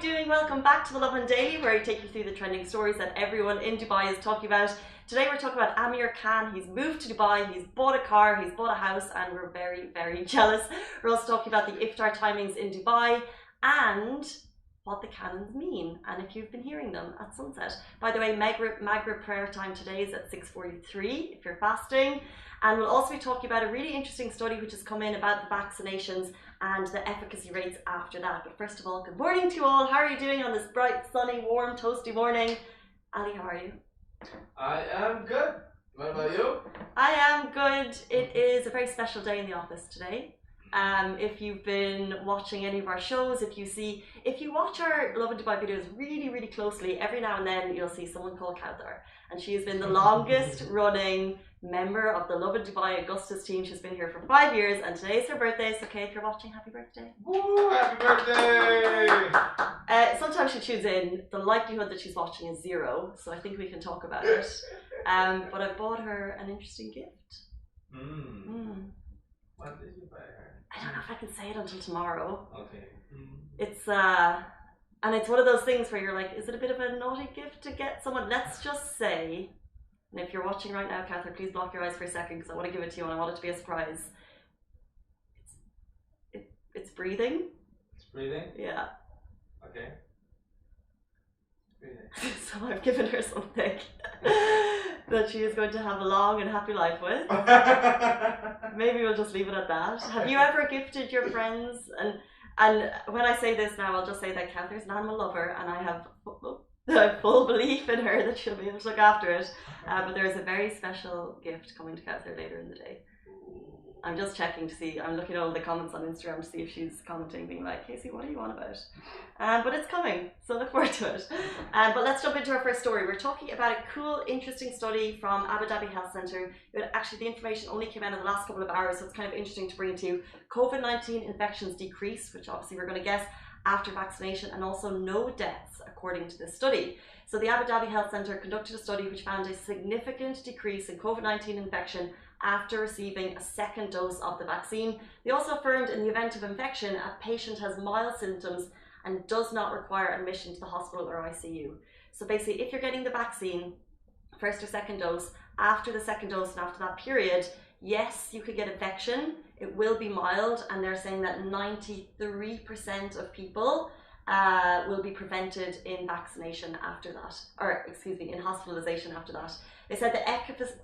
doing? Welcome back to the Lovin Daily, where I take you through the trending stories that everyone in Dubai is talking about. Today we're talking about Amir Khan. He's moved to Dubai, he's bought a car, he's bought a house, and we're very, very jealous. We're also talking about the Iftar timings in Dubai and what the cannons mean, and if you've been hearing them at sunset. By the way, Maghrib prayer time today is at 6:43 if you're fasting. And we'll also be talking about a really interesting study which has come in about the vaccinations and the efficacy rates after that. But first of all, good morning to you all. How are you doing on this bright, sunny, warm, toasty morning? Ali, how are you? I am good. What about you? I am good. It is a very special day in the office today. If you've been watching any of our shows, if you watch our Lovin Dubai videos really, really closely, every now and then you'll see someone called Kauthar. And she has been the longest running member of the Lovin Dubai Augustus team. She's been here for 5 years, and today's her birthday. So, Kay, if you're watching, happy birthday. Woo, happy birthday! Sometimes she tunes in. The likelihood that she's watching is 0, so I think we can talk about it. But I bought her an interesting gift. What did you buy her? I don't know if I can say it until tomorrow. Okay. It's and it's one of those things where you're like, is it a bit of a naughty gift to get someone? Let's just say, and if you're watching right now, Kauthar, please block your eyes for a second because I want to give it to you and I want it to be a surprise. It's breathing. It's breathing? Yeah. Okay. Breathing. So I've given her something that she is going to have a long and happy life with. Maybe we'll just leave it at that. Okay. Have you ever gifted your friends? And when I say this now, I'll just say that Kauthar is an animal lover, and I have full belief in her that she'll be able to look after it. But there is a very special gift coming to Kauthar later in the day. I'm just checking to see, I'm looking at all the comments on Instagram to see if she's commenting, being like, Casey, what are you on about? But it's coming, so look forward to it. But let's jump into our first story. We're talking about a cool, interesting study from Abu Dhabi Health Centre. Actually, the information only came out in the last couple of hours, so it's kind of interesting to bring it to you. COVID-19 infections decrease, which obviously we're going to guess, after vaccination, and also no deaths, according to this study. So the Abu Dhabi Health Centre conducted a study which found a significant decrease in COVID-19 infection after receiving a second dose of the vaccine. They also affirmed in the event of infection, a patient has mild symptoms and does not require admission to the hospital or ICU. So basically, if you're getting the vaccine, first or second dose, after the second dose and after that period, yes, you could get infection. It will be mild, and they're saying that 93% of people will be prevented in vaccination after that, or excuse me, in hospitalization after that. They said the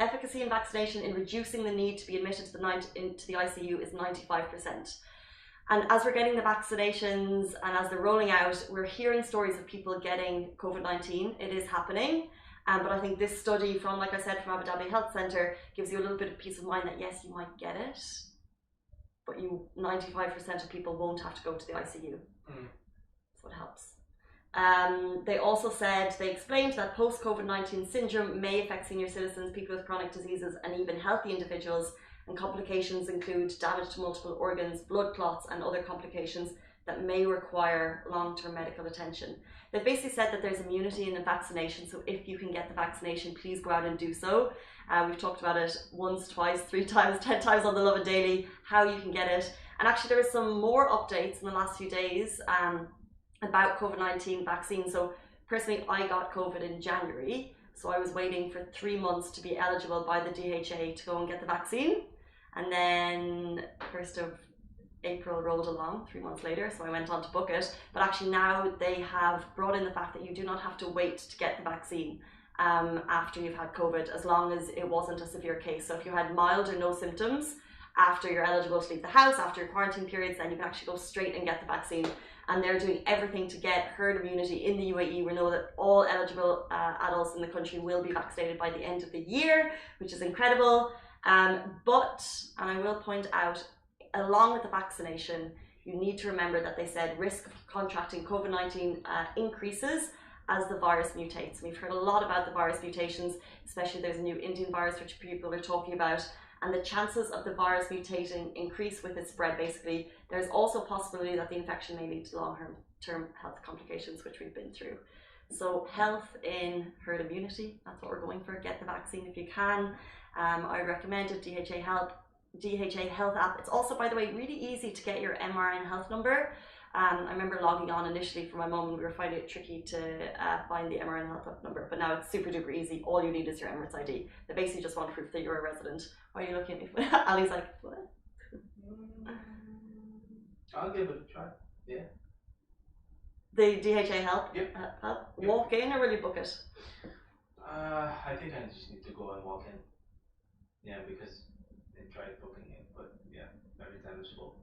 efficacy in vaccination in reducing the need to be admitted to the ICU is 95%. And as we're getting the vaccinations and as they're rolling out, we're hearing stories of people getting COVID-19. It is happening. But I think this study from, like I said, from Abu Dhabi Health Centre gives you a little bit of peace of mind that yes, you might get it, but 95% of people won't have to go to the ICU. That's what helps. They also said, they explained that post-COVID-19 syndrome may affect senior citizens, people with chronic diseases, and even healthy individuals. And complications include damage to multiple organs, blood clots, and other complications that may require long-term medical attention. They basically said that there's immunity in the vaccination, so if you can get the vaccination, please go out and do so. We've talked about it once, twice, 3 times, 10 times on the Lovin Daily, how you can get it. And actually there are some more updates in the last few days about COVID-19 vaccine. So personally, I got COVID in January, so I was waiting for 3 months to be eligible by the DHA to go and get the vaccine. And then 1st of April rolled along 3 months later, so I went on to book it. But actually now they have brought in the fact that you do not have to wait to get the vaccine after you've had COVID, as long as it wasn't a severe case. So if you had mild or no symptoms after you're eligible to leave the house, after your quarantine periods, then you can actually go straight and get the vaccine. And they're doing everything to get herd immunity in the UAE. We know that all eligible adults in the country will be vaccinated by the end of the year, which is incredible. But, and I will point out, along with the vaccination, you need to remember that they said risk of contracting COVID-19 increases as the virus mutates. We've heard a lot about the virus mutations, especially there's a new Indian virus which people are talking about, and the chances of the virus mutating increase with its spread. Basically, there's also a possibility that the infection may lead to long-term health complications, which we've been through. So health in herd immunity, that's what we're going for. Get the vaccine if you can. I recommend it, DHA Health app. It's also, by the way, really easy to get your MRN health number. I remember logging on initially for my mum and we were finding it tricky to find the Emirates Health number, but now it's super duper easy. All you need is your Emirates ID. They basically just want proof that you're a resident. Why are you looking at me? Ali's like, what? I'll give it a try. Yeah. The DHA help? Yep. Help? Walk in or will you book it? I think I just need to go and walk in. Yeah, because they tried booking it, but yeah, every time it's full.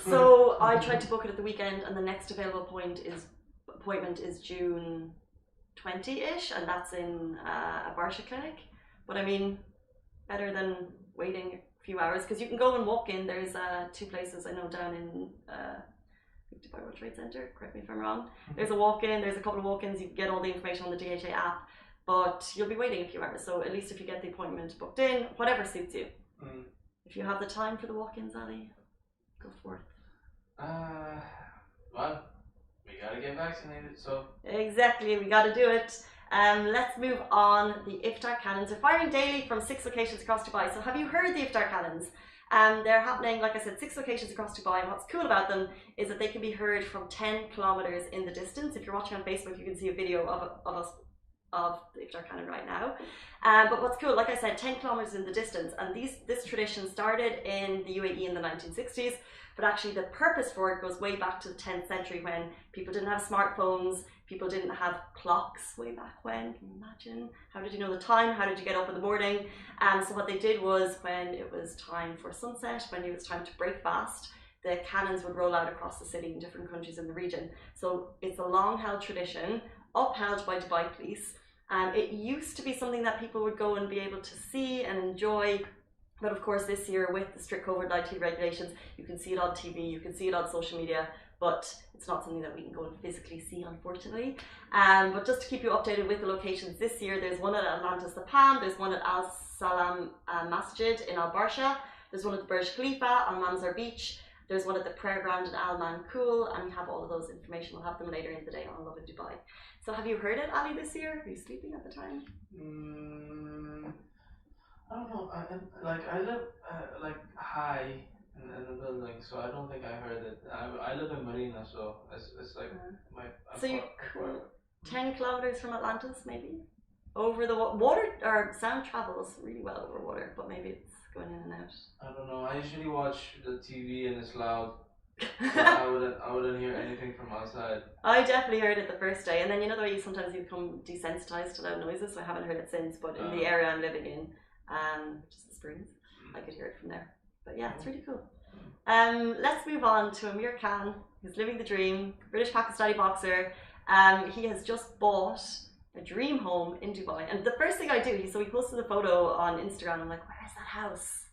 So I tried to book it at the weekend, and the next available appointment is June 20-ish, and that's in a Barsha clinic. But I mean, better than waiting a few hours, because you can go and walk in. There's 2 places I know down in Dubai World Trade Center, correct me if I'm wrong. There's a walk-in, there's a couple of walk-ins, you can get all the information on the DHA app, but you'll be waiting a few hours, so at least if you get the appointment booked in, whatever suits you. If you have the time for the walk-ins, Ali, go for it. Well, we gotta get vaccinated, so. Exactly, we gotta do it. Let's move on. The Iftar cannons are firing daily from 6 locations across Dubai. So have you heard the Iftar cannons? They're happening, like I said, 6 locations across Dubai, and what's cool about them is that they can be heard from 10 kilometers in the distance. If you're watching on Facebook, you can see a video of the Iftar cannon right now. But what's cool, like I said, 10 kilometers in the distance, and this tradition started in the UAE in the 1960s, but actually the purpose for it goes way back to the 10th century when people didn't have smartphones, people didn't have clocks way back when. Can you imagine? How did you know the time? How did you get up in the morning? So what they did was, when it was time for sunset, when it was time to break fast, the cannons would roll out across the city in different countries in the region. So it's a long held tradition, upheld by Dubai police. It used to be something that people would go and be able to see and enjoy, but of course this year with the strict COVID-19 regulations, you can see it on TV, you can see it on social media, but it's not something that we can go and physically see, unfortunately. But just to keep you updated with the locations this year, there's one at Atlantis The Palm, there's one at Al Salam Masjid in Al Barsha, there's one at the Burj Khalifa on Mamzar Beach, there's one at the prayer ground in Al Mankool, and we have all of those information. We'll have them later in the day on Lovin Dubai. So have you heard it, Ali, this year? Were you sleeping at the time? I don't know. I live high in the building, so I don't think I heard it. I live in Marina, so it's like my. So you 10 kilometers from Atlantis, maybe? Over the water, or sound travels really well over water, but maybe it's going in and out. I don't know. I usually watch the TV and it's loud. I wouldn't hear anything from outside. I definitely heard it the first day, and then you know the way sometimes you become desensitized to loud noises, so I haven't heard it since, but in the area I'm living in, just the Springs, I could hear it from there. But yeah, it's really cool. Let's move on to Amir Khan, who's living the dream, British Pakistani boxer. He has just bought a dream home in Dubai, and the first thing I do, so he posted a photo on Instagram. I'm like, where is that house?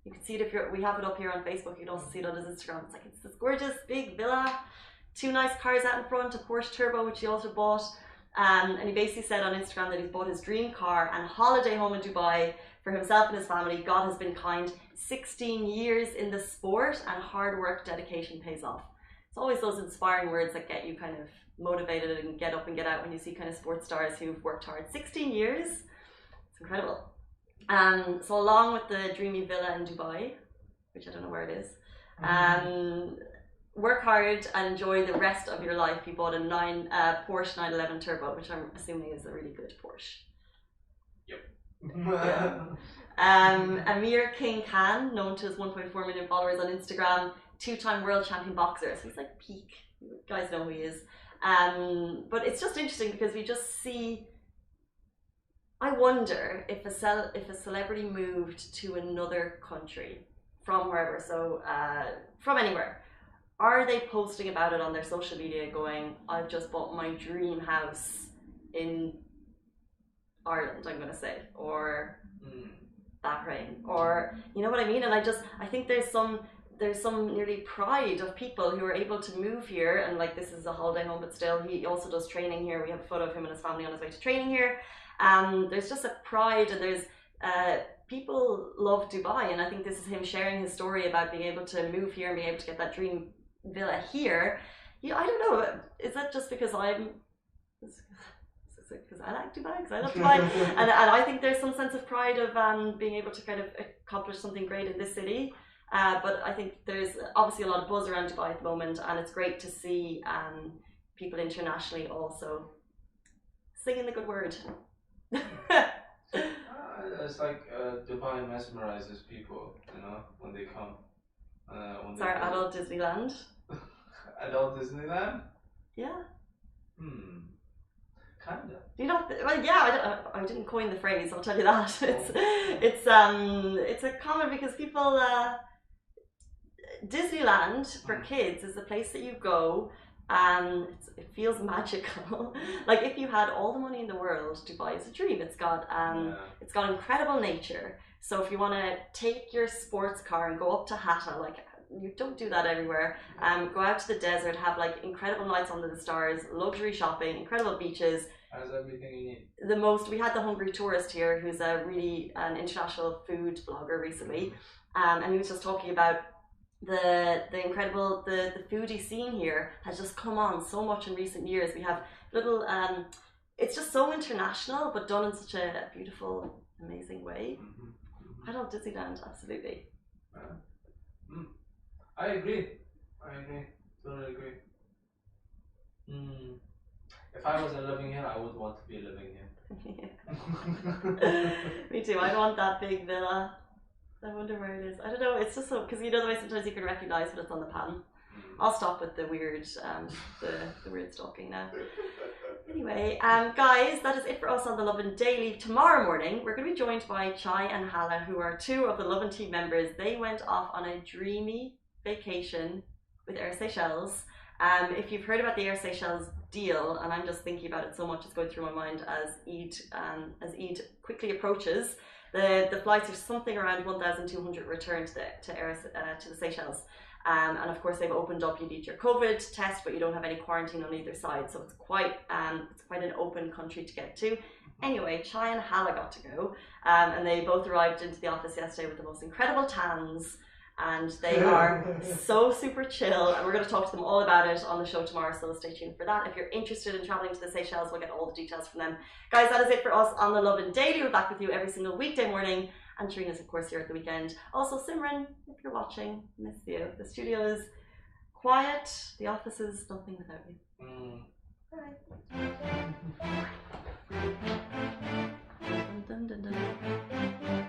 You can see it we have it up here on Facebook. You can also see it on his Instagram. It's like, it's this gorgeous big villa, 2 nice cars out in front, a Porsche Turbo, which he also bought. And he basically said on Instagram that he's bought his dream car and holiday home in Dubai for himself and his family. God has been kind. 16 years in the sport, and hard work, dedication pays off. It's always those inspiring words that get you kind of motivated and get up and get out when you see kind of sports stars who've worked hard. 16 years, it's incredible. So along with the dreamy villa in Dubai, which I don't know where it is, work hard and enjoy the rest of your life. He bought a Porsche 911 Turbo, which I'm assuming is a really good Porsche. Yep. Yeah. Amir King Khan, known to his 1.4 million followers on Instagram, 2-time world champion boxer. So he's like peak. You guys know who he is. But it's just interesting because we just see. I wonder if a celebrity moved to another country from wherever, so from anywhere, are they posting about it on their social media going, I've just bought my dream house in Ireland, I'm going to say, or Bahrain, or you know what I mean? And I think there's some nearly pride of people who are able to move here, and like, this is a holiday home, but still he also does training here. We have a photo of him and his family on his way to training here. There's just a pride, and there's people love Dubai, and I think this is him sharing his story about being able to move here and being able to get that dream villa here. Yeah, I don't know, is that just because I like Dubai, because I love Dubai, and I think there's some sense of pride of being able to kind of accomplish something great in this city. But I think there's obviously a lot of buzz around Dubai at the moment, and it's great to see people internationally also singing the good word. It's like Dubai mesmerizes people, you know, when they come. It's our adult Disneyland. Adult Disneyland? Yeah. Kinda. You know, well, yeah. I didn't coin the phrase. I'll tell you that. It's a comment because people. Disneyland for kids is the place that you go. It feels magical. Like if you had all the money in the world, Dubai is a dream. It's got incredible nature. So if you want to take your sports car and go up to Hatta, like you don't do that everywhere. Go out to the desert, have like incredible nights under the stars, luxury shopping, incredible beaches. Has everything you need. We had the Hungry Tourist here, who's an international food blogger recently, and he was just talking about the incredible the foodie scene here has just come on so much in recent years. We have little it's just so international but done in such a beautiful, amazing way. I love Disneyland, absolutely. I agree, totally agree. If I wasn't living here, I would want to be living here. Me too. I want that big villa. I wonder where it is. I don't know. It's just so, because you know the way sometimes you can recognize when it's on the pan. I'll stop with the weird, the weird stalking now. Anyway, guys, that is it for us on the Lovin Daily. Tomorrow morning, we're going to be joined by Chai and Hala, who are two of the Lovin team members. They went off on a dreamy vacation with Air Seychelles. If you've heard about the Air Seychelles deal, and I'm just thinking about it so much, it's going through my mind as Eid quickly approaches. The flights are something around 1,200 return to the Seychelles, and of course they've opened up. You need your COVID test, but you don't have any quarantine on either side, so it's quite an open country to get to. Anyway, Chai and Hala got to go, and they both arrived into the office yesterday with the most incredible tans, and they are so super chill, and we're going to talk to them all about it on the show tomorrow, so stay tuned for that. If you're interested in traveling to the Seychelles, we'll get all the details from them. Guys, that is it for us on the Lovin Daily. We're back with you every single weekday morning, and Tarina's of course here at the weekend. Also Simran, if you're watching, miss you. The studio is quiet, the office is nothing without you. Bye. Dun, dun, dun, dun.